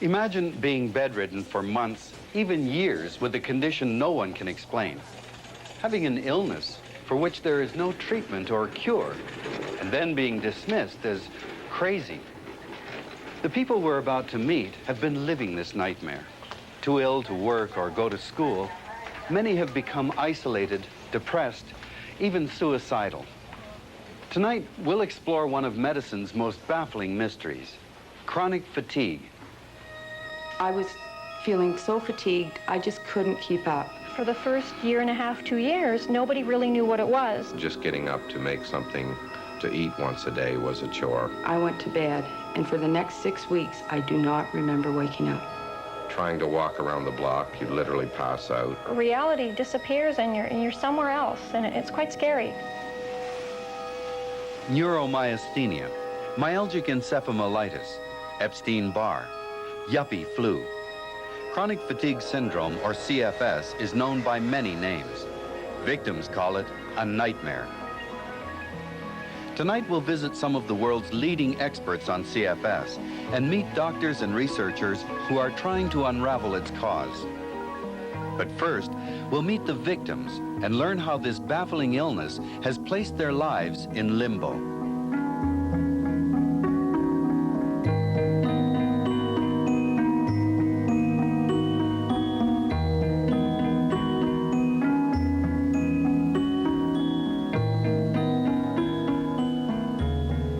Imagine being bedridden for months, even years, with a condition no one can explain. Having an illness for which there is no treatment or cure, and then being dismissed as crazy. The people we're about to meet have been living this nightmare. Too ill to work or go to school, many have become isolated, depressed, even suicidal. Tonight, we'll explore one of medicine's most baffling mysteries, chronic fatigue. I was feeling so fatigued, I just couldn't keep up. For the first year and a half, 2 years, nobody really knew what it was. Just getting up to make something to eat once a day was a chore. I went to bed, and for the next 6 weeks, I do not remember waking up. Trying to walk around the block, you'd literally pass out. Reality disappears and you're somewhere else, and it's quite scary. Neuromyasthenia, myalgic encephalomyelitis, Epstein-Barr, yuppie flu. Chronic fatigue syndrome, or CFS, is known by many names. Victims call it a nightmare. Tonight we'll visit some of the world's leading experts on CFS and meet doctors and researchers who are trying to unravel its cause. But first, we'll meet the victims and learn how this baffling illness has placed their lives in limbo.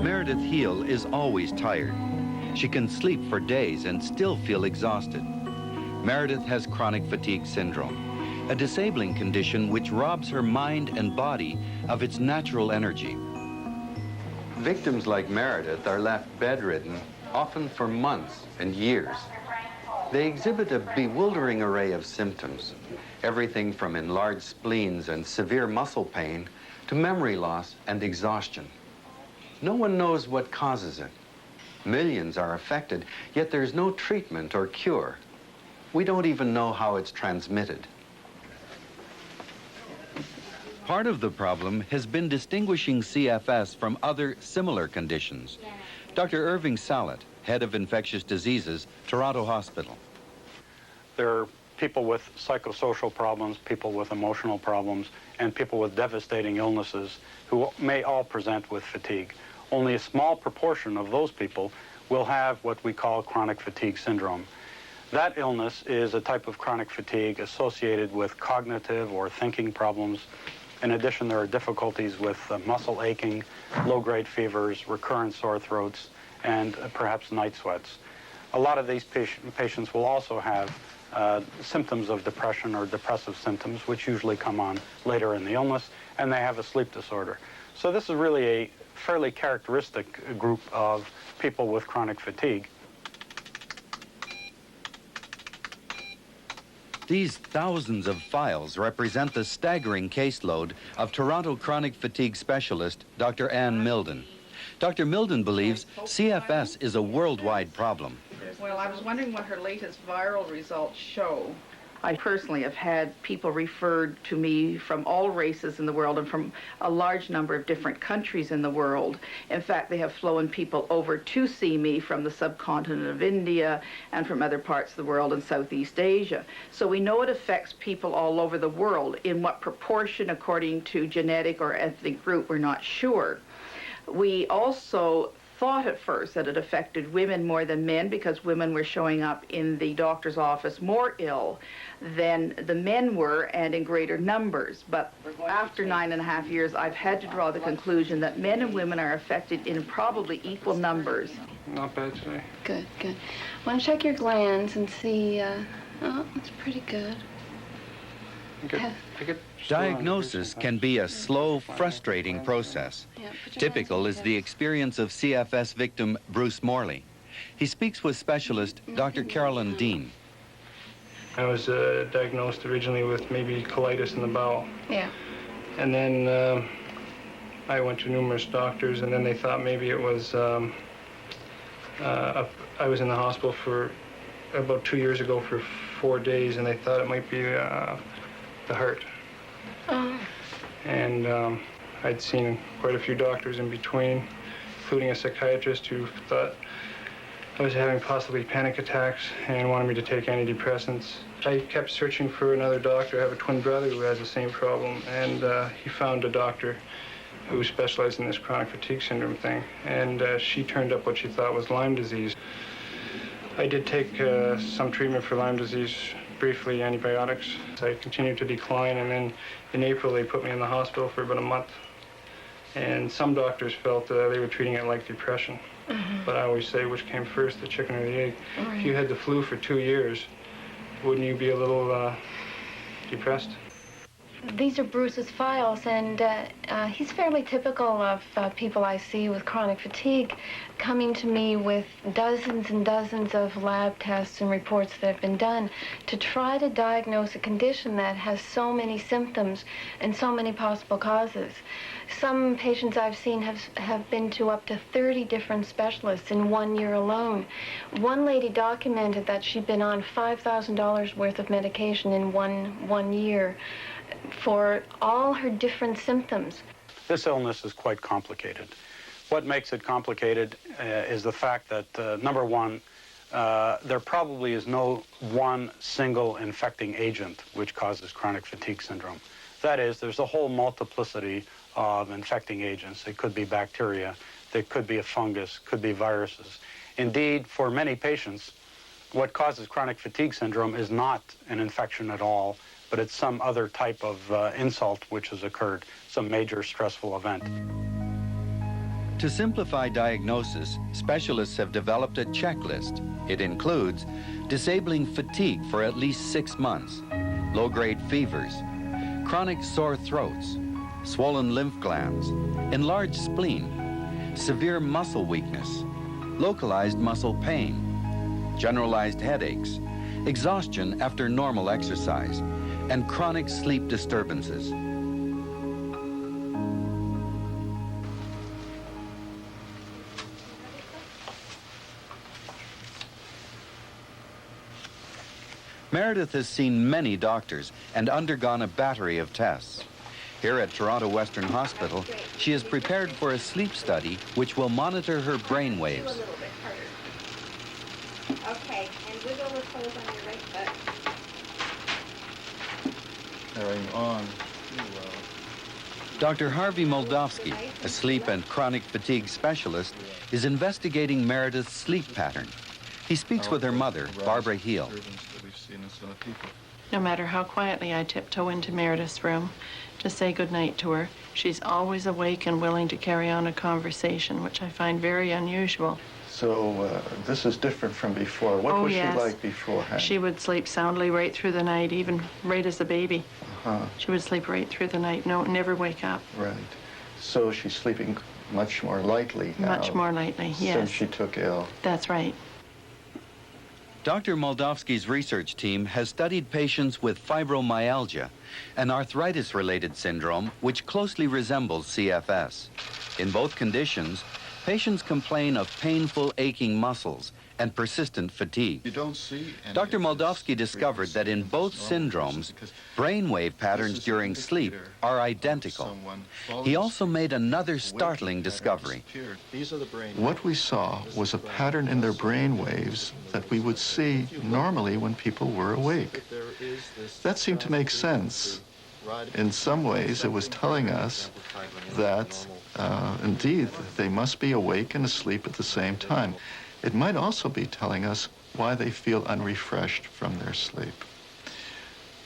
Meredith Heel is always tired. She can sleep for days and still feel exhausted. Meredith has chronic fatigue syndrome, a disabling condition which robs her mind and body of its natural energy. Victims like Meredith are left bedridden, often for months and years. They exhibit a bewildering array of symptoms, everything from enlarged spleens and severe muscle pain to memory loss and exhaustion. No one knows what causes it. Millions are affected, yet there's no treatment or cure. We don't even know how it's transmitted. Part of the problem has been distinguishing CFS from other similar conditions. Dr. Irving Salat, head of infectious diseases, Toronto Hospital. There are people with psychosocial problems, people with emotional problems, and people with devastating illnesses who may all present with fatigue. Only a small proportion of those people will have what we call chronic fatigue syndrome. That illness is a type of chronic fatigue associated with cognitive or thinking problems. In addition, there are difficulties with muscle aching, low-grade fevers, recurrent sore throats, and perhaps night sweats. A lot of these patients will also have symptoms of depression or depressive symptoms, which usually come on later in the illness, and they have a sleep disorder. So this is really a fairly characteristic group of people with chronic fatigue. These thousands of files represent the staggering caseload of Toronto chronic fatigue specialist, Dr. Ann Milden. Dr. Milden believes CFS is a worldwide problem. Well, I was wondering what her latest viral results show. I personally have had people referred to me from all races in the world and from a large number of different countries in the world. In fact, they have flown people over to see me from the subcontinent of India and from other parts of the world in Southeast Asia. So we know it affects people all over the world. In what proportion, according to genetic or ethnic group, we're not sure. We also thought at first that it affected women more than men because women were showing up in the doctor's office more ill than the men were and in greater numbers. But after 9.5 years, I've had to draw the conclusion that men and women are affected in probably equal numbers. Not bad today. Good, good. I want to check your glands and see, oh, it's pretty good. Diagnosis can be a slow, frustrating process. Typical is the experience of CFS victim Bruce Morley. He speaks with specialist Dr. Carolyn Dean. I was diagnosed originally with maybe colitis in the bowel. Yeah. And then I went to numerous doctors, and then they thought maybe it was, I was in the hospital for about 2 years ago for 4 days, and they thought it might be the heart. Oh. And I'd seen quite a few doctors in between, including a psychiatrist who thought I was having possibly panic attacks and wanted me to take antidepressants. I kept searching for another doctor. I have a twin brother who has the same problem, and he found a doctor who specialized in this chronic fatigue syndrome thing, and she turned up what she thought was Lyme disease. I did take some treatment for Lyme disease, briefly antibiotics. I continued to decline, and then in April they put me in the hospital for about a month. And some doctors felt they were treating it like depression. But I always say, which came first, the chicken or the egg? If you had the flu for 2 years, wouldn't you be a little depressed? These are Bruce's files, and he's fairly typical of people I see with chronic fatigue coming to me with dozens and dozens of lab tests and reports that have been done to try to diagnose a condition that has so many symptoms and so many possible causes. Some patients I've seen have been to up to 30 different specialists in 1 year alone. One lady documented that she'd been on $5,000 worth of medication in one year for all her different symptoms. This illness is quite complicated. What makes it complicated is the fact that, number one, there probably is no one single infecting agent which causes chronic fatigue syndrome. That is, there's a whole multiplicity of infecting agents. It could be bacteria, it could be a fungus, could be viruses. Indeed, for many patients, what causes chronic fatigue syndrome is not an infection at all, but it's some other type of insult which has occurred, some major stressful event. To simplify diagnosis, specialists have developed a checklist. It includes disabling fatigue for at least 6 months, low-grade fevers, chronic sore throats, swollen lymph glands, enlarged spleen, severe muscle weakness, localized muscle pain, generalized headaches, exhaustion after normal exercise, and chronic sleep disturbances. Meredith has seen many doctors and undergone a battery of tests. Here at Toronto Western Hospital, she is prepared for a sleep study which will monitor her brain waves. A little bit harder. Okay, and wiggle the toes on your right foot. Carrying on. Dr. Harvey Moldovsky, a sleep and chronic fatigue specialist, is investigating Meredith's sleep pattern. He speaks with her mother, Barbara Heel. No matter how quietly I tiptoe into Meredith's room to say goodnight to her, she's always awake and willing to carry on a conversation, which I find very unusual. So this is different from before. What was she like beforehand? She would sleep soundly right through the night, even right as a baby. She would sleep right through the night, never wake up. Right. So she's sleeping much more lightly now. Much more lightly, yes. Since she took ill. That's right. Dr. Moldovsky's research team has studied patients with fibromyalgia, an arthritis-related syndrome which closely resembles CFS. In both conditions, patients complain of painful aching muscles and persistent fatigue. You don't see Dr. Moldovsky discovered that in both syndromes, brainwave patterns during sleep are identical. He also made another startling discovery. What we saw was a pattern in their brain waves that we would see normally when people were awake. That seemed to make sense. In some ways, it was telling us that, indeed, they must be awake and asleep at the same time. It might also be telling us why they feel unrefreshed from their sleep.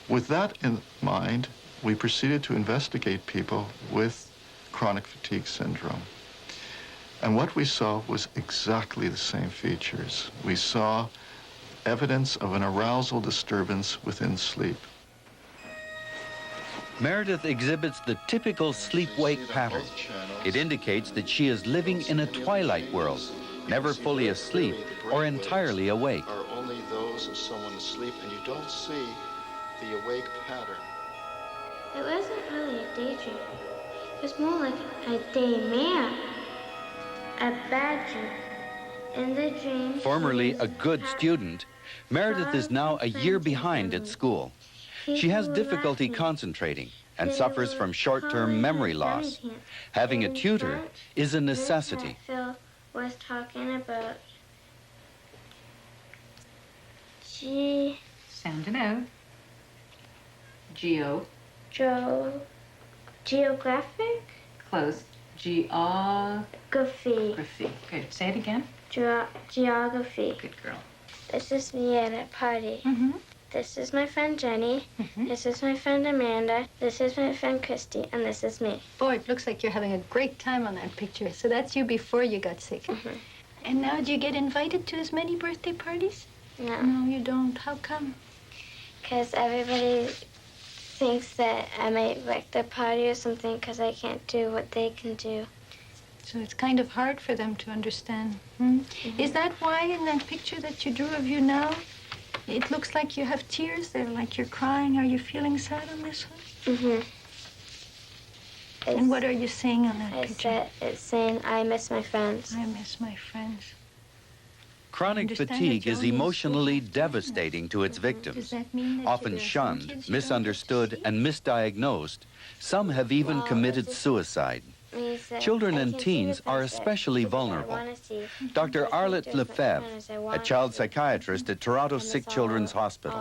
With that in mind, we proceeded to investigate people with chronic fatigue syndrome. And what we saw was exactly the same features. We saw evidence of an arousal disturbance within sleep. Meredith exhibits the typical sleep-wake pattern. It indicates that she is living in a twilight world, never fully asleep or entirely awake. Are only those of someone asleep, and you don't see the awake pattern. It wasn't really a daydream. It was more like a daymare, a bad dream. In the dream, Formerly a good student, Meredith is now a year behind at school. She has difficulty concentrating and suffers from short-term memory loss. Having a tutor is a necessity. Phil was talking about G. Sound it out. Geo. Geographic? Close. Geography. Good. Say it again. Geography. Good girl. This is me at a party. This is my friend Jenny. This is my friend Amanda. This is my friend Christy. And this is me. Boy, it looks like you're having a great time on that picture. So that's you before you got sick. And now do you get invited to as many birthday parties? No. No, you don't. How come? Because everybody thinks that I might wreck their party or something because I can't do what they can do. So it's kind of hard for them to understand. Is that why in that picture that you drew of you now, it looks like you have tears there, like you're crying? Are you feeling sad on this one? And what are you saying on that picture? It's saying, I miss my friends. I miss my friends. Chronic fatigue is emotionally devastating to its victims. Often shunned, misunderstood, and misdiagnosed, some have even committed suicide. Children and teens are especially vulnerable. Dr. Arlette Lefebvre, a child psychiatrist at Toronto Sick Children's Hospital.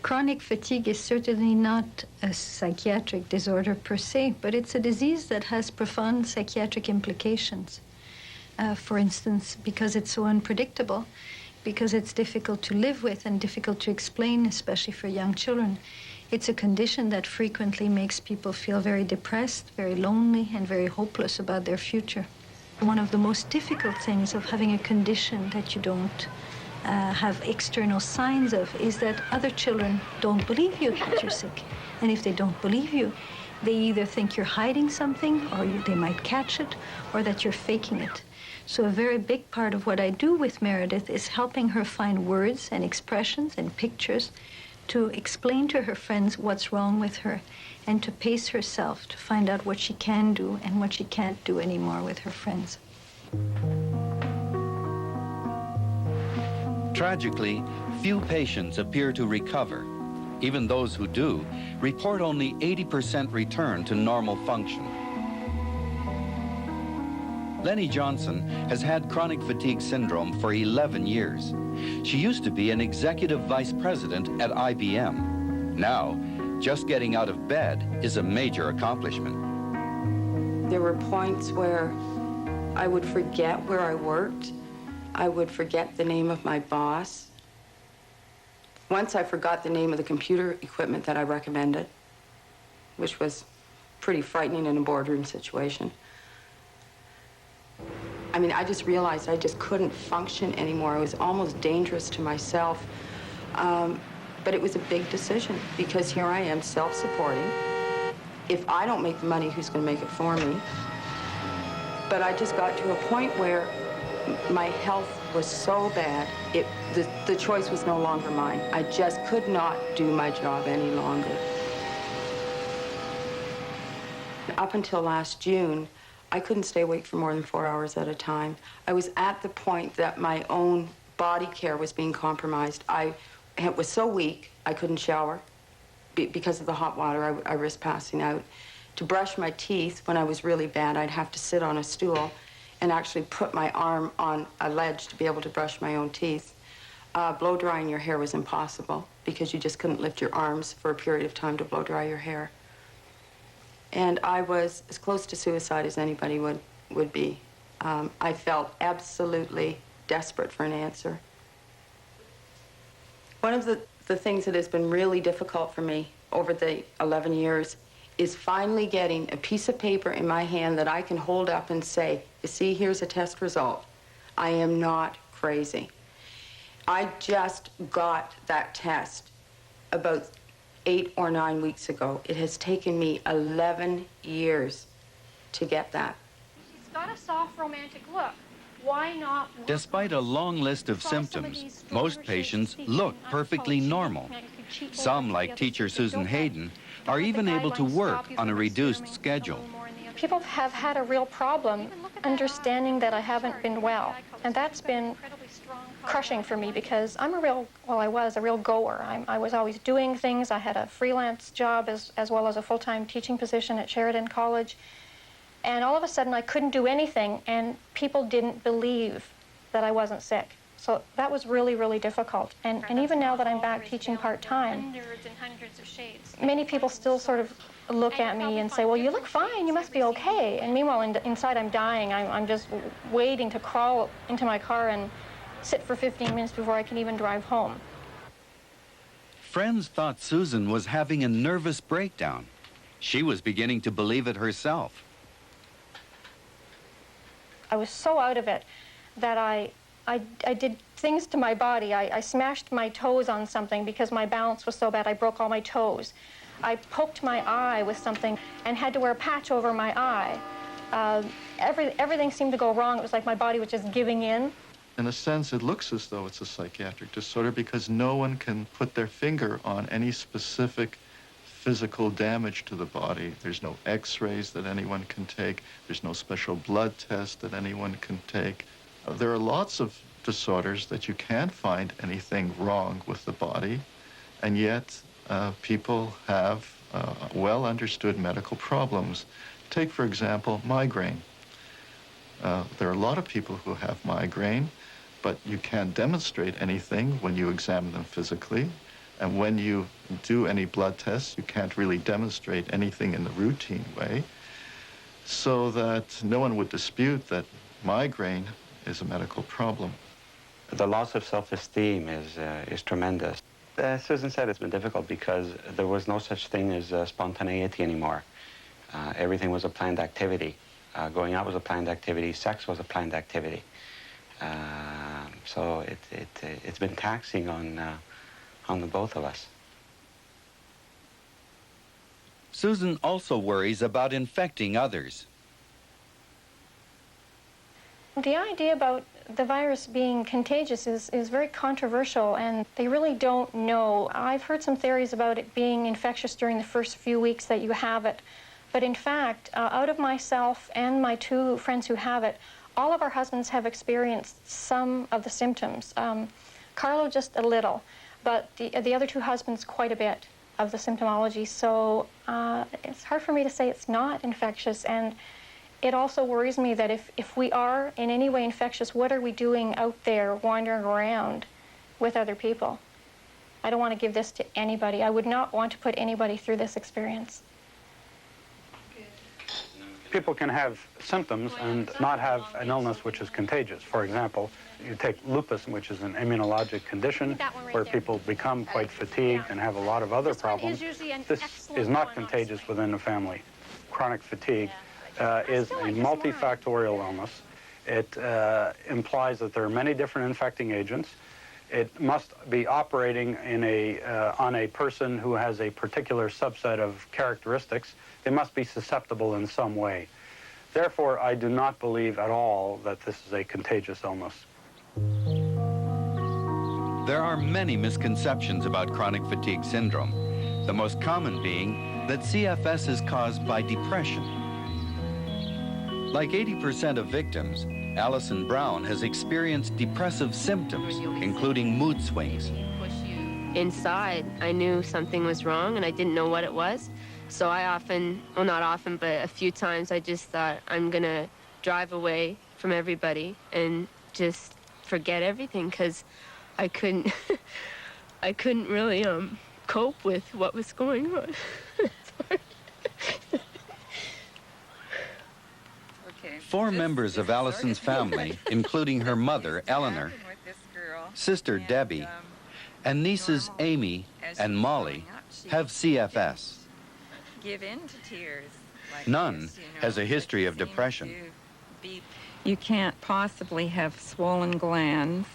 Chronic fatigue is certainly not a psychiatric disorder per se, but it's a disease that has profound psychiatric implications. For instance, because it's so unpredictable, because it's difficult to live with and difficult to explain, especially for young children. It's a condition that frequently makes people feel very depressed, very lonely, and very hopeless about their future. One of the most difficult things of having a condition that you don't have external signs of is that other children don't believe you that you're sick. And if they don't believe you, they either think you're hiding something, or they might catch it, or that you're faking it. So a very big part of what I do with Meredith is helping her find words and expressions and pictures to explain to her friends what's wrong with her and to pace herself to find out what she can do and what she can't do anymore with her friends. Tragically, few patients appear to recover. Even those who do report only 80% return to normal function. Lenny Johnson has had chronic fatigue syndrome for 11 years. She used to be an executive vice president at IBM. Now, just getting out of bed is a major accomplishment. There were points where I would forget where I worked. I would forget the name of my boss. Once I forgot the name of the computer equipment that I recommended, which was pretty frightening in a boardroom situation. I mean, I just realized I just couldn't function anymore. It was almost dangerous to myself. But it was a big decision because here I am self-supporting. If I don't make the money, who's going to make it for me? But I just got to a point where my health was so bad, the choice was no longer mine. I just could not do my job any longer. Up until last June, I couldn't stay awake for more than 4 hours at a time. I was at the point that my own body care was being compromised. I was so weak, I couldn't shower. Because of the hot water, I risked passing out. To brush my teeth, when I was really bad, I'd have to sit on a stool and actually put my arm on a ledge to be able to brush my own teeth. Blow drying your hair was impossible because you just couldn't lift your arms for a period of time to blow dry your hair. And I was as close to suicide as anybody would be. I felt absolutely desperate for an answer. One of the things that has been really difficult for me over the 11 years is finally getting a piece of paper in my hand that I can hold up and say, you see, here's a test result. I am not crazy. I just got that test about 8 or 9 weeks ago. It has taken me 11 years to get that. She's got a soft romantic look. Why not? Despite a long list of symptoms, most patients look perfectly normal. Some, like teacher Susan Hayden, are even able to work on a reduced schedule. People have had a real problem understanding that I haven't been well, and that's been crushing for me because I was a real goer. I was always doing things. I had a freelance job as well as a full-time teaching position at Sheridan College. And all of a sudden I couldn't do anything, and people didn't believe that I wasn't sick. So that was really, really difficult. And even now that I'm back teaching part-time, Hundreds and hundreds of shades. many people still sort of look at me and say, well, you look fine, you must be okay. And meanwhile, inside I'm dying. I'm just waiting to crawl into my car and sit for 15 minutes before I can even drive home. Friends thought Susan was having a nervous breakdown. She was beginning to believe it herself. I was so out of it that I did things to my body. I smashed my toes on something because my balance was so bad I broke all my toes. I poked my eye with something and had to wear a patch over my eye. Everything seemed to go wrong. It was like my body was just giving in. In a sense, it looks as though it's a psychiatric disorder because no one can put their finger on any specific physical damage to the body. There's no x-rays that anyone can take. There's no special blood test that anyone can take. There are lots of disorders that you can't find anything wrong with the body, and yet people have well understood medical problems. Take, for example, migraine. There are a lot of people who have migraine, but you can't demonstrate anything when you examine them physically. And when you do any blood tests, you can't really demonstrate anything in the routine way. So that no one would dispute that migraine is a medical problem. The loss of self-esteem is tremendous. Susan said it's been difficult because there was no such thing as spontaneity anymore. Everything was a planned activity. Going out was a planned activity. Sex was a planned activity. So it's been taxing on the both of us. Susan also worries about infecting others. The idea about the virus being contagious is very controversial, and they really don't know. I've heard some theories about it being infectious during the first few weeks that you have it. But in fact, out of myself and my two friends who have it, all of our husbands have experienced some of the symptoms. Carlo just a little, but the other two husbands quite a bit of the symptomology. So it's hard for me to say it's not infectious. And it also worries me that if we are in any way infectious, what are we doing out there wandering around with other people? I don't want to give this to anybody. I would not want to put anybody through this experience. People can have symptoms and not have an illness which is contagious. For example, you take lupus, which is an immunologic condition where people become quite fatigued and have a lot of other problems. This is not contagious within the family. Chronic fatigue is a multifactorial illness. It implies that there are many different infecting agents. It must be operating on a person who has a particular subset of characteristics. They must be susceptible in some way. Therefore, I do not believe at all that this is a contagious illness. There are many misconceptions about chronic fatigue syndrome, the most common being that CFS is caused by depression. Like 80% of victims, Alison Brown has experienced depressive symptoms, including mood swings. Inside, I knew something was wrong and I didn't know what it was. So I often, well, not often, but a few times I just thought I'm gonna drive away from everybody and just forget everything because I couldn't, I couldn't really cope with what was going on. Four members of Alison's family, including her mother, Eleanor, sister, Debbie, and nieces, Amy and Molly, have CFS. Give in to tears. None has a history of depression. You can't possibly have swollen glands,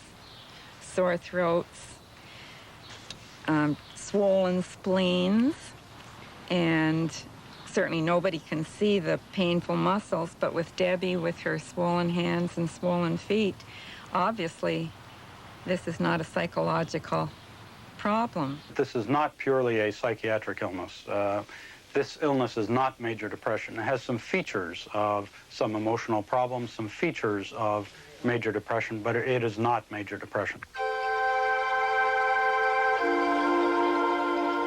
sore throats, swollen spleens, and certainly nobody can see the painful muscles, but with Debbie, with her swollen hands and swollen feet, obviously this is not a psychological problem. This is not purely a psychiatric illness. This illness is not major depression. It has some features of some emotional problems, some features of major depression, but it is not major depression.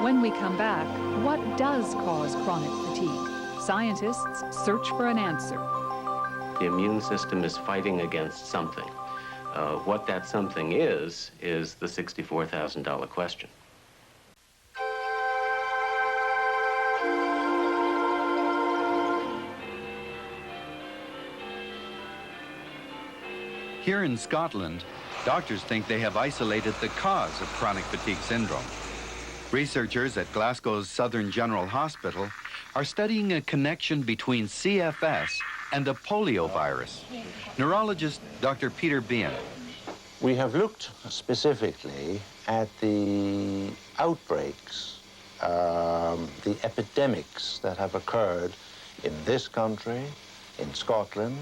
When we come back, what does cause chronic fatigue? Scientists search for an answer. The immune system is fighting against something. What that something is the $64,000 question. Here in Scotland, doctors think they have isolated the cause of chronic fatigue syndrome. Researchers at Glasgow's Southern General Hospital are studying a connection between CFS and a polio virus. Neurologist Dr. Peter Behan. We have looked specifically at the outbreaks, the epidemics that have occurred in this country, in Scotland,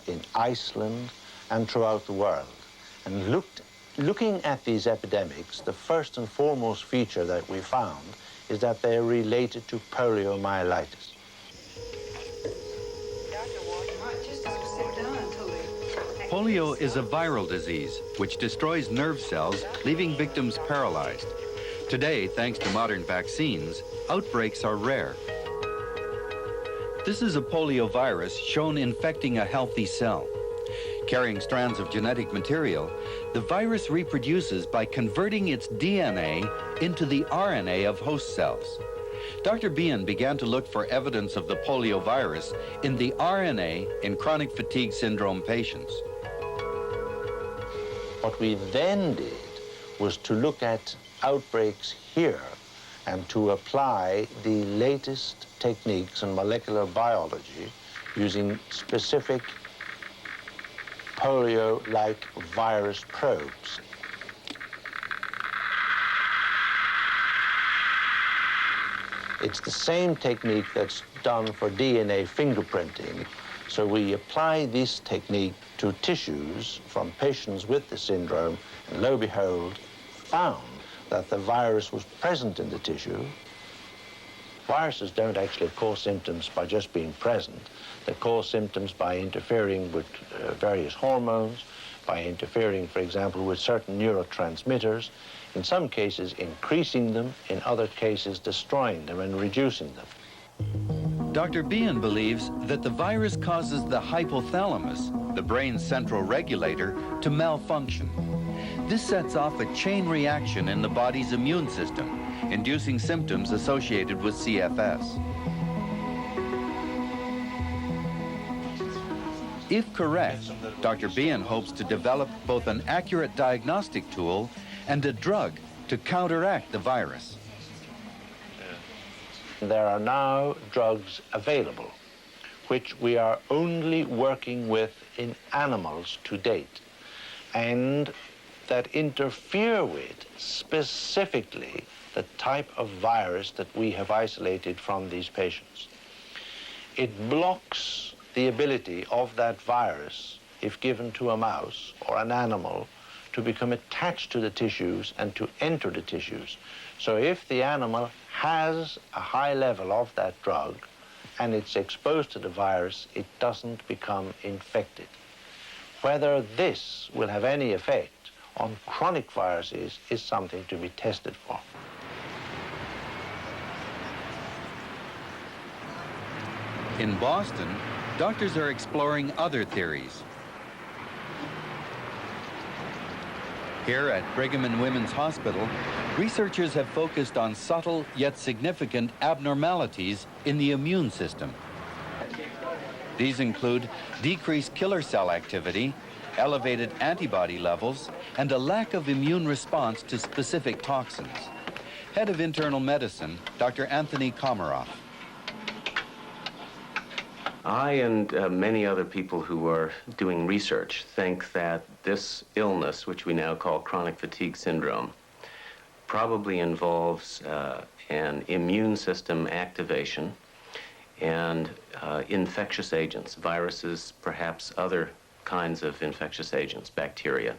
in Iceland, and throughout the world. And looking at these epidemics, the first and foremost feature that we found is that they are related to poliomyelitis. Polio is a viral disease which destroys nerve cells, leaving victims paralyzed. Today, thanks to modern vaccines, outbreaks are rare. This is a polio virus shown infecting a healthy cell. Carrying strands of genetic material, the virus reproduces by converting its DNA into the RNA of host cells. Dr. Behan began to look for evidence of the polio virus in the RNA in chronic fatigue syndrome patients. What we then did was to look at outbreaks here and to apply the latest techniques in molecular biology using specific polio-like virus probes. It's the same technique that's done for DNA fingerprinting. So we apply this technique to tissues from patients with the syndrome, and lo and behold, found that the virus was present in the tissue. Viruses don't actually cause symptoms by just being present. They cause symptoms by interfering with various hormones, by interfering, for example, with certain neurotransmitters, in some cases increasing them, in other cases destroying them and reducing them. Dr. Behan believes that the virus causes the hypothalamus, the brain's central regulator, to malfunction. This sets off a chain reaction in the body's immune system, inducing symptoms associated with CFS. If correct, Dr. Behan hopes to develop both an accurate diagnostic tool and a drug to counteract the virus. There are now drugs available, which we are only working with in animals to date, and that interfere with specifically the type of virus that we have isolated from these patients. It blocks the ability of that virus, if given to a mouse or an animal, to become attached to the tissues and to enter the tissues. So if the animal has a high level of that drug and it's exposed to the virus, it doesn't become infected. Whether this will have any effect on chronic viruses is something to be tested for. In Boston, doctors are exploring other theories. Here at Brigham and Women's Hospital, researchers have focused on subtle yet significant abnormalities in the immune system. These include decreased killer cell activity, elevated antibody levels, and a lack of immune response to specific toxins. Head of Internal Medicine, Dr. Anthony Komaroff. I and many other people who are doing research think that this illness, which we now call chronic fatigue syndrome, probably involves an immune system activation and infectious agents, viruses, perhaps other kinds of infectious agents, bacteria.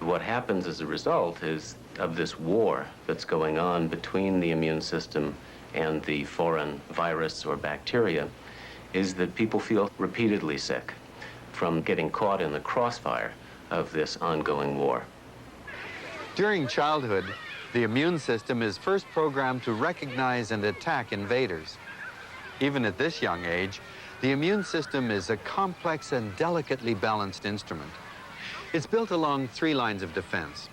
What happens as a result is of this war that's going on between the immune system and the foreign virus or bacteria is that people feel repeatedly sick from getting caught in the crossfire of this ongoing war. During childhood, the immune system is first programmed to recognize and attack invaders. Even at this young age, the immune system is a complex and delicately balanced instrument. It's built along 3 lines of defense: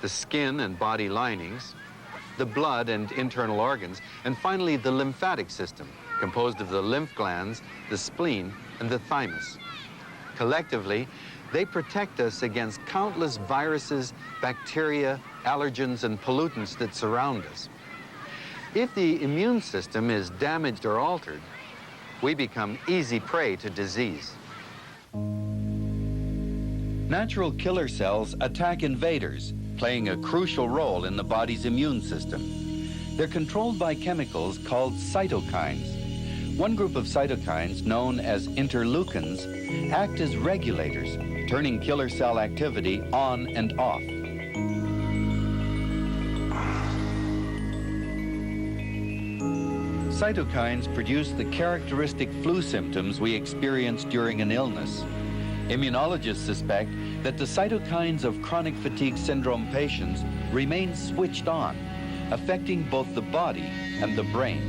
the skin and body linings, the blood and internal organs, and finally the lymphatic system, composed of the lymph glands, the spleen, and the thymus. Collectively, they protect us against countless viruses, bacteria, allergens, and pollutants that surround us. If the immune system is damaged or altered, we become easy prey to disease. Natural killer cells attack invaders, playing a crucial role in the body's immune system. They're controlled by chemicals called cytokines. One group of cytokines, known as interleukins, act as regulators, turning killer cell activity on and off. Cytokines produce the characteristic flu symptoms we experience during an illness. Immunologists suspect that the cytokines of chronic fatigue syndrome patients remain switched on, affecting both the body and the brain.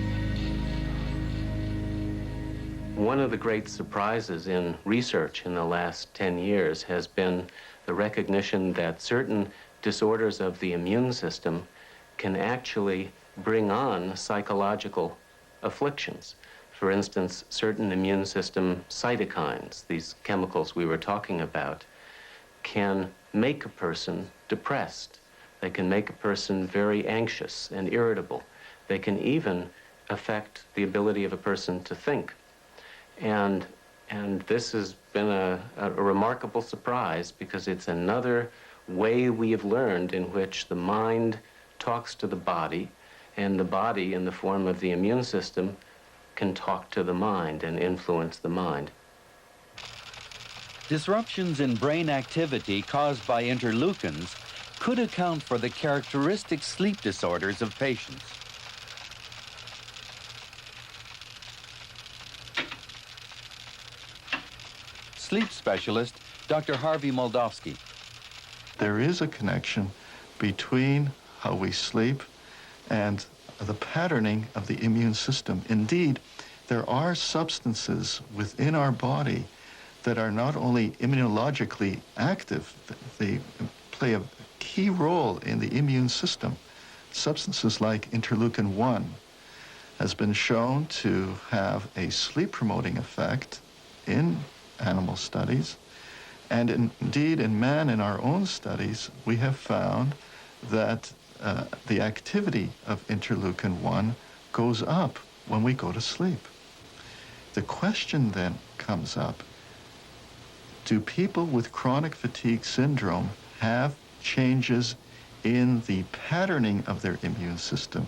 One of the great surprises in research in the last 10 years has been the recognition that certain disorders of the immune system can actually bring on psychological afflictions. For instance, certain immune system cytokines, these chemicals we were talking about, can make a person depressed. They can make a person very anxious and irritable. They can even affect the ability of a person to think. And this has been a remarkable surprise, because it's another way we have learned in which the mind talks to the body, and the body, in the form of the immune system, can talk to the mind and influence the mind. Disruptions in brain activity caused by interleukins could account for the characteristic sleep disorders of patients. Sleep specialist Dr. Harvey Moldovsky. There is a connection between how we sleep and the patterning of the immune system. Indeed, there are substances within our body that are not only immunologically active, they play a key role in the immune system. Substances like interleukin-1 has been shown to have a sleep-promoting effect in animal studies. And indeed, in man, in our own studies, we have found that the activity of interleukin-1 goes up when we go to sleep. The question then comes up, do people with chronic fatigue syndrome have changes in the patterning of their immune system?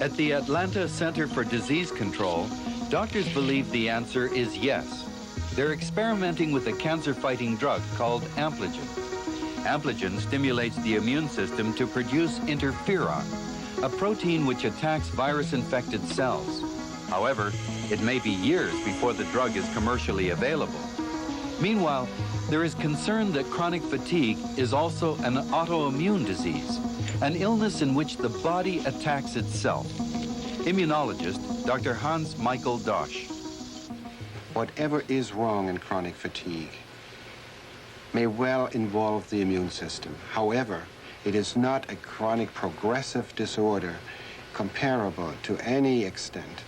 At the Atlanta Center for Disease Control, doctors believe the answer is yes. They're experimenting with a cancer-fighting drug called Ampligen. Ampligen stimulates the immune system to produce interferon, a protein which attacks virus-infected cells. However, it may be years before the drug is commercially available. Meanwhile, there is concern that chronic fatigue is also an autoimmune disease, an illness in which the body attacks itself. Immunologist Dr. Hans Michael Dosch. Whatever is wrong in chronic fatigue may well involve the immune system. However, it is not a chronic progressive disorder comparable to any extent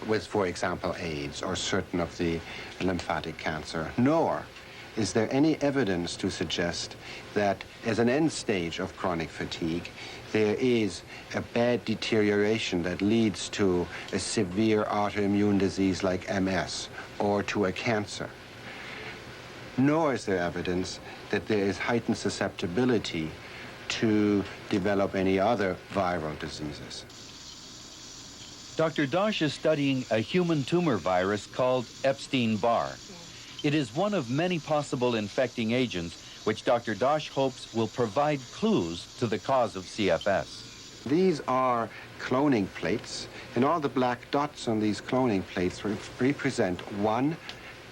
with, for example, AIDS or certain of the lymphatic cancer, nor is there any evidence to suggest that as an end stage of chronic fatigue, there is a bad deterioration that leads to a severe autoimmune disease like MS or to a cancer. Nor is there evidence that there is heightened susceptibility to develop any other viral diseases. Dr. Dosch is studying a human tumor virus called Epstein-Barr. It is one of many possible infecting agents which Dr. Dosch hopes will provide clues to the cause of CFS. These are cloning plates, and all the black dots on these cloning plates represent one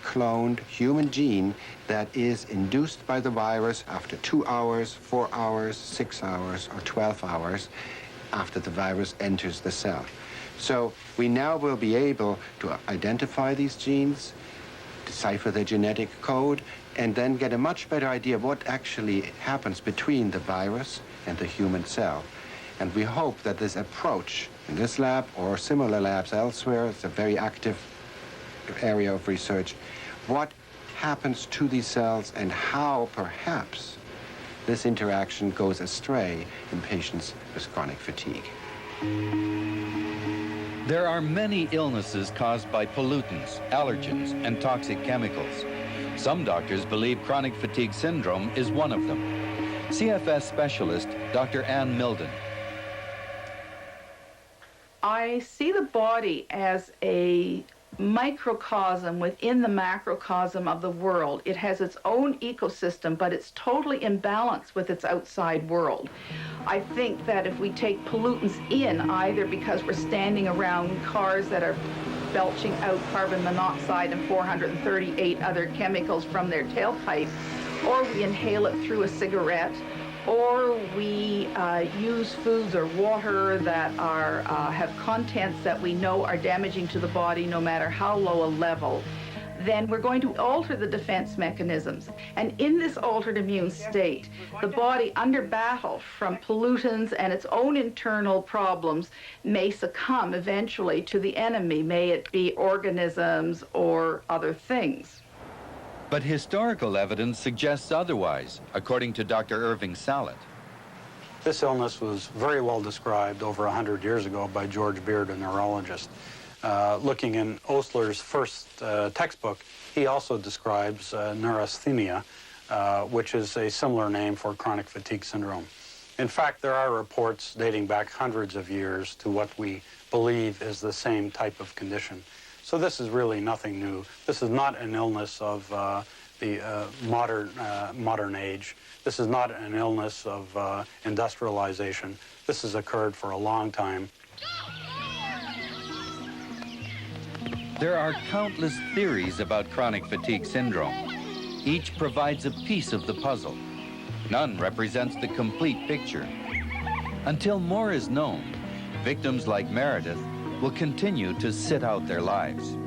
cloned human gene that is induced by the virus after 2 hours, 4 hours, 6 hours, or 12 hours after the virus enters the cell. So we now will be able to identify these genes, decipher the genetic code, and then get a much better idea of what actually happens between the virus and the human cell. And we hope that this approach in this lab or similar labs elsewhere, it's a very active area of research, what happens to these cells and how perhaps this interaction goes astray in patients with chronic fatigue. There are many illnesses caused by pollutants, allergens, and toxic chemicals. Some doctors believe chronic fatigue syndrome is one of them. CFS specialist Dr. Ann Milden. I see the body as a microcosm within the macrocosm of the world. It has its own ecosystem, but it's totally in balance with its outside world. I think that if we take pollutants in, either because we're standing around cars that are belching out carbon monoxide and 438 other chemicals from their tailpipe, or we inhale it through a cigarette, or we use foods or water that are have contents that we know are damaging to the body no matter how low a level, then we're going to alter the defense mechanisms. And in this altered immune state, the body, under battle from pollutants and its own internal problems, may succumb eventually to the enemy, may it be organisms or other things. But historical evidence suggests otherwise, according to Dr. Irving Salat. This illness was very well described over 100 years ago by George Beard, a neurologist. Looking in Osler's first textbook, he also describes neurasthenia, which is a similar name for chronic fatigue syndrome. In fact, there are reports dating back hundreds of years to what we believe is the same type of condition. So this is really nothing new. This is not an illness of the modern age. This is not an illness of industrialization. This has occurred for a long time. There are countless theories about chronic fatigue syndrome. Each provides a piece of the puzzle. None represents the complete picture. Until more is known, victims like Meredith will continue to sit out their lives.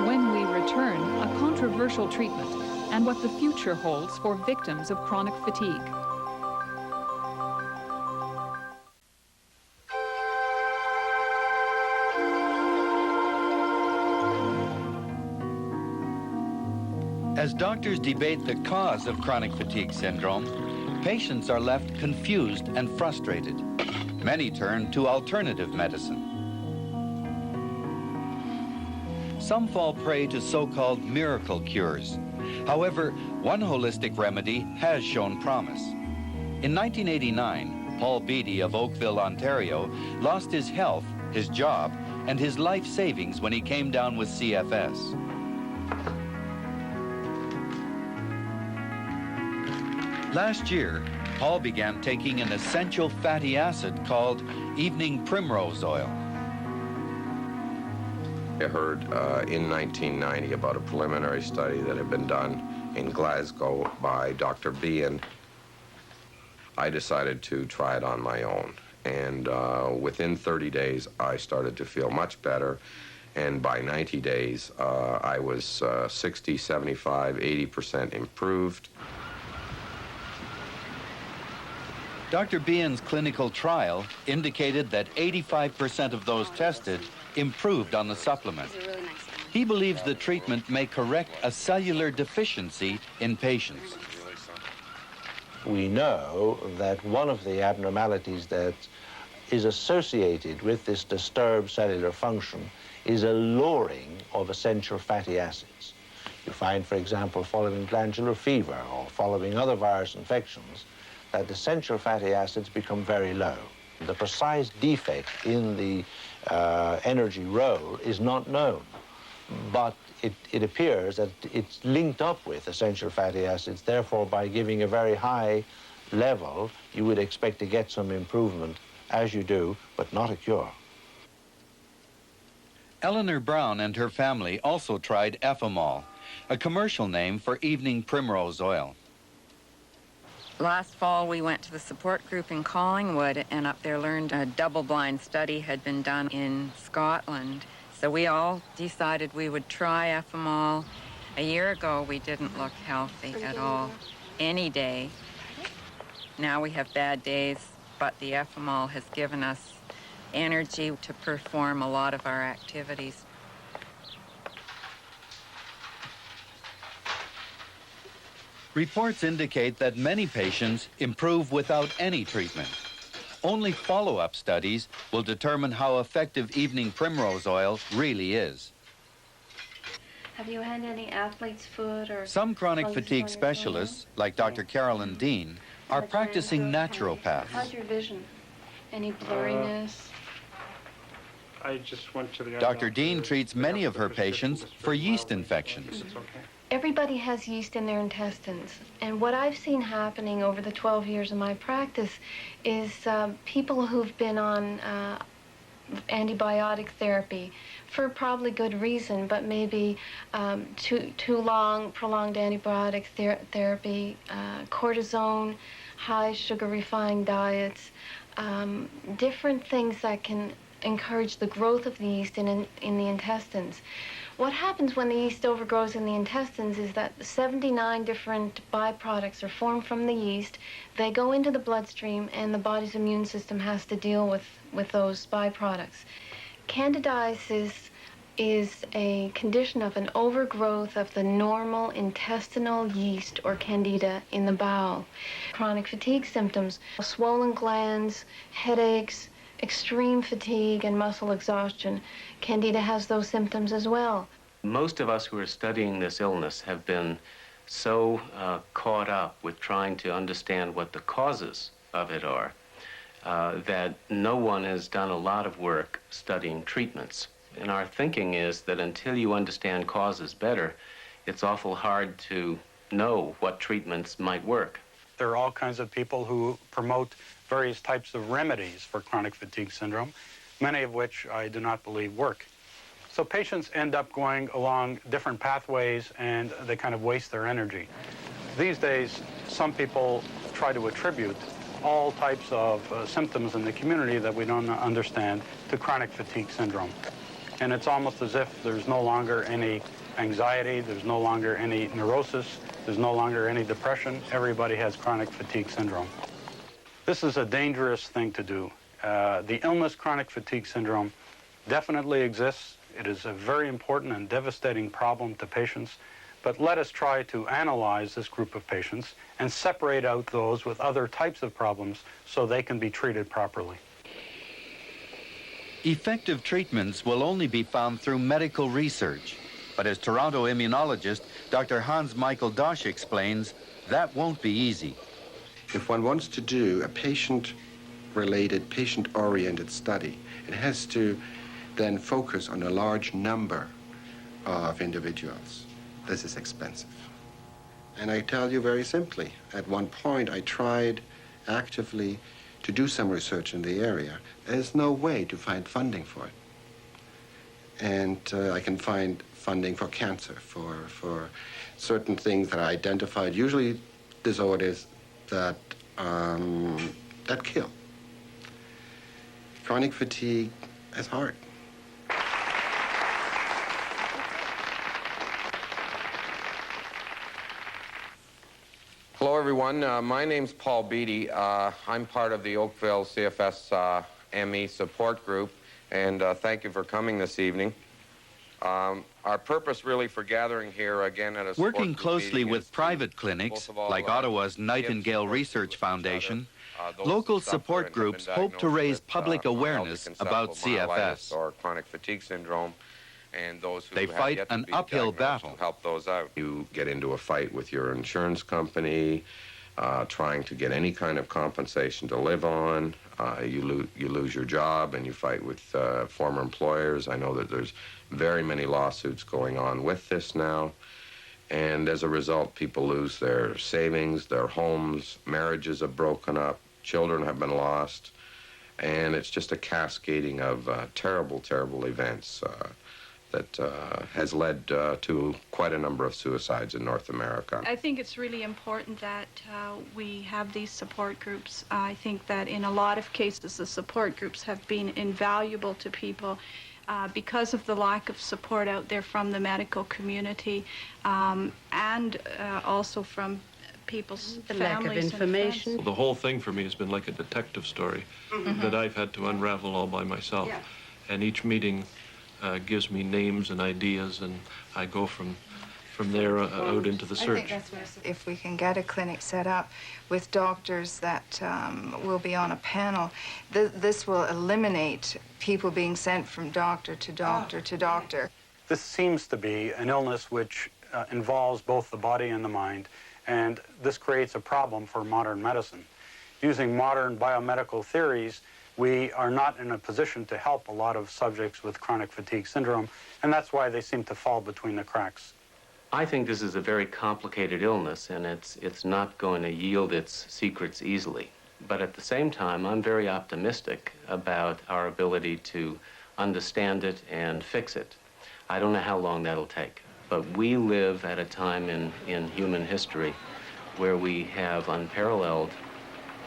When we return, a controversial treatment and what the future holds for victims of chronic fatigue. As doctors debate the cause of chronic fatigue syndrome, patients are left confused and frustrated. Many turn to alternative medicine. Some fall prey to so-called miracle cures. However, one holistic remedy has shown promise. In 1989, Paul Beatty of Oakville, Ontario, lost his health, his job, and his life savings when he came down with CFS. Last year, Paul began taking an essential fatty acid called evening primrose oil. I heard in 1990 about a preliminary study that had been done in Glasgow by Dr. Behan. I decided to try it on my own. And within 30 days, I started to feel much better. And by 90 days, I was 60, 75, 80% improved. Dr. Behan's clinical trial indicated that 85% of those tested improved on the supplement. He believes the treatment may correct a cellular deficiency in patients. We know that one of the abnormalities that is associated with this disturbed cellular function is a lowering of essential fatty acids. You find, for example, following glandular fever or following other virus infections, that essential fatty acids become very low. The precise defect in the energy role is not known, but it appears that it's linked up with essential fatty acids. Therefore, by giving a very high level, you would expect to get some improvement, as you do, but not a cure. Eleanor Brown and her family also tried Efamol, a commercial name for evening primrose oil. Last fall, we went to the support group in Collingwood, and up there learned a double-blind study had been done in Scotland. So we all decided we would try Efamol. A year ago, we didn't look healthy at all, any day. Now we have bad days, but the Efamol has given us energy to perform a lot of our activities. Reports indicate that many patients improve without any treatment. Only follow-up studies will determine how effective evening primrose oil really is. Have you had any athlete's foot or... Some chronic fatigue specialists, like Dr. Carolyn Dean, are practicing naturopaths. How's your vision? Any blurriness? I just went to the... Dr. Dean treats many of her patients for yeast infections. Everybody has yeast in their intestines, and what I've seen happening over the 12 years of my practice is people who've been on antibiotic therapy for probably good reason, but maybe too long, prolonged antibiotic therapy, cortisone, high sugar refined diets, different things that can encourage the growth of the yeast in the intestines. What happens when the yeast overgrows in the intestines is that 79 different byproducts are formed from the yeast. They go into the bloodstream, and the body's immune system has to deal with those byproducts. Candidiasis is a condition of an overgrowth of the normal intestinal yeast or candida in the bowel. Chronic fatigue symptoms, swollen glands, headaches, extreme fatigue, and muscle exhaustion. Candida has those symptoms as well. Most of us who are studying this illness have been so caught up with trying to understand what the causes of it are that no one has done a lot of work studying treatments. And our thinking is that until you understand causes better, it's awful hard to know what treatments might work. There are all kinds of people who promote various types of remedies for chronic fatigue syndrome, many of which I do not believe work. So patients end up going along different pathways, and they kind of waste their energy. These days, some people try to attribute all types of symptoms in the community that we don't understand to chronic fatigue syndrome. And it's almost as if there's no longer any anxiety, there's no longer any neurosis, there's no longer any depression. Everybody has chronic fatigue syndrome. This is a dangerous thing to do. The illness chronic fatigue syndrome definitely exists. It is a very important and devastating problem to patients, but let us try to analyze this group of patients and separate out those with other types of problems so they can be treated properly. Effective treatments will only be found through medical research, but as Toronto immunologist Dr. Hans Michael Dosch explains, that won't be easy. If one wants to do a patient-related, patient-oriented study, it has to then focus on a large number of individuals. This is expensive. And I tell you very simply, at one point I tried actively to do some research in the area. There's no way to find funding for it. And I can find funding for cancer, for certain things that I identified, usually disorders that kill. Chronic fatigue is hard. Hello, everyone. My name's Paul Beatty. I'm part of the Oakville CFS ME support group, and thank you for coming this evening. Our purpose really for gathering here again at a working closely with private clinics like Ottawa's Nightingale Research Foundation, local support groups hope to raise public awareness about CFS. Or chronic fatigue syndrome, and those who they fight an uphill battle to help those out. You get into a fight with your insurance company, trying to get any kind of compensation to live on. You lose your job, and you fight with former employers. I know that there's very many lawsuits going on with this now, and as a result, people lose their savings, their homes, marriages have broken up, children have been lost, and it's just a cascading of terrible, terrible events that has led to quite a number of suicides in North America. I think it's really important that we have these support groups. I think that in a lot of cases, the support groups have been invaluable to people because of the lack of support out there from the medical community and also from people's families. Lack of information. The whole thing for me has been like a detective story that I've had to unravel all by myself. Yeah. And each meeting gives me names and ideas, and I go from there out into the search. If we can get a clinic set up with doctors that will be on a panel, this will eliminate people being sent from doctor to doctor to doctor. This seems to be an illness which involves both the body and the mind, and this creates a problem for modern medicine. Using modern biomedical theories, we are not in a position to help a lot of subjects with chronic fatigue syndrome, and that's why they seem to fall between the cracks. I think this is a very complicated illness, and it's not going to yield its secrets easily. But at the same time, I'm very optimistic about our ability to understand it and fix it. I don't know how long that'll take, but we live at a time in human history where we have unparalleled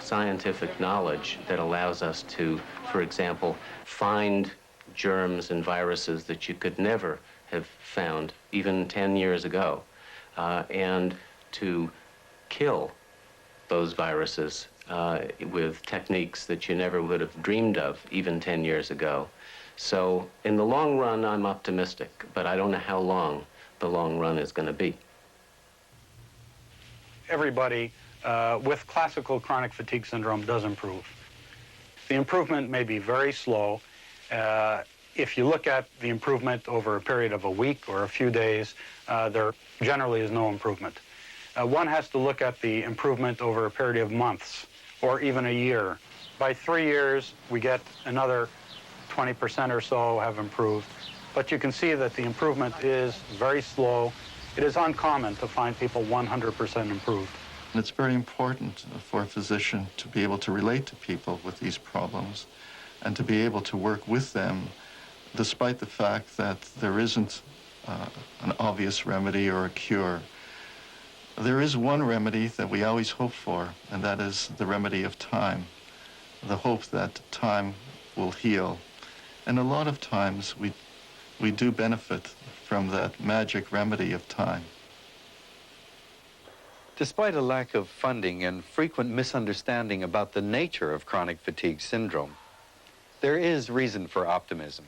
scientific knowledge that allows us to, for example, find germs and viruses that you could never have found even 10 years ago, and to kill those viruses with techniques that you never would have dreamed of even 10 years ago. So in the long run, I'm optimistic, but I don't know how long the long run is going to be. Everybody with classical chronic fatigue syndrome does improve. The improvement may be very slow. If you look at the improvement over a period of a week or a few days, there generally is no improvement. One has to look at the improvement over a period of months or even a year. By 3 years, we get another 20% or so have improved. But you can see that the improvement is very slow. It is uncommon to find people 100% improved. And it's very important for a physician to be able to relate to people with these problems and to be able to work with them despite the fact that there isn't an obvious remedy or a cure. There is one remedy that we always hope for, and that is the remedy of time, the hope that time will heal. And a lot of times we do benefit from that magic remedy of time. Despite a lack of funding and frequent misunderstanding about the nature of chronic fatigue syndrome, there is reason for optimism.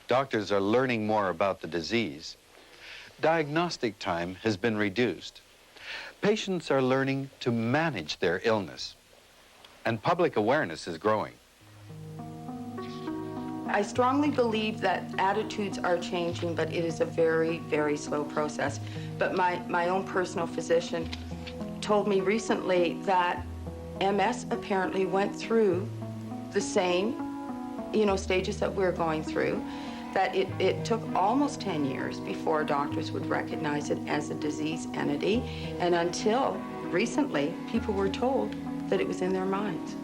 Doctors are learning more about the disease. Diagnostic time has been reduced. Patients are learning to manage their illness, and public awareness is growing. I strongly believe that attitudes are changing, but it is a very, very slow process. But my own personal physician told me recently that MS apparently went through the same, stages that we're going through, that it took almost 10 years before doctors would recognize it as a disease entity, and until recently, people were told that it was in their minds.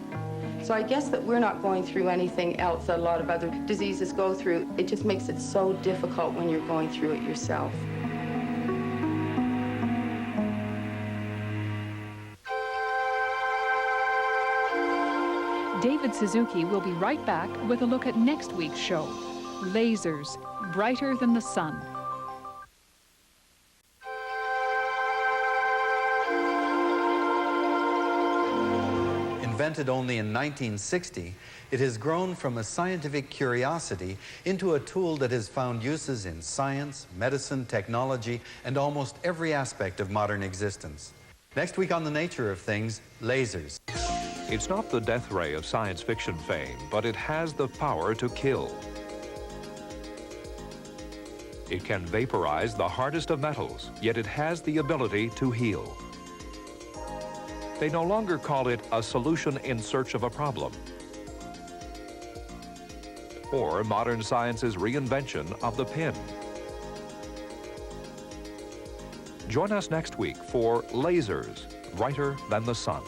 So I guess that we're not going through anything else that a lot of other diseases go through. It just makes it so difficult when you're going through it yourself. David Suzuki will be right back with a look at next week's show, Lasers, Brighter Than the Sun. Invented only in 1960, it has grown from a scientific curiosity into a tool that has found uses in science, medicine, technology, and almost every aspect of modern existence. Next week on The Nature of Things, lasers. It's not the death ray of science fiction fame, but it has the power to kill. It can vaporize the hardest of metals, yet it has the ability to heal. They no longer call it a solution in search of a problem, or modern science's reinvention of the pin. Join us next week for Lasers, Brighter Than the Sun.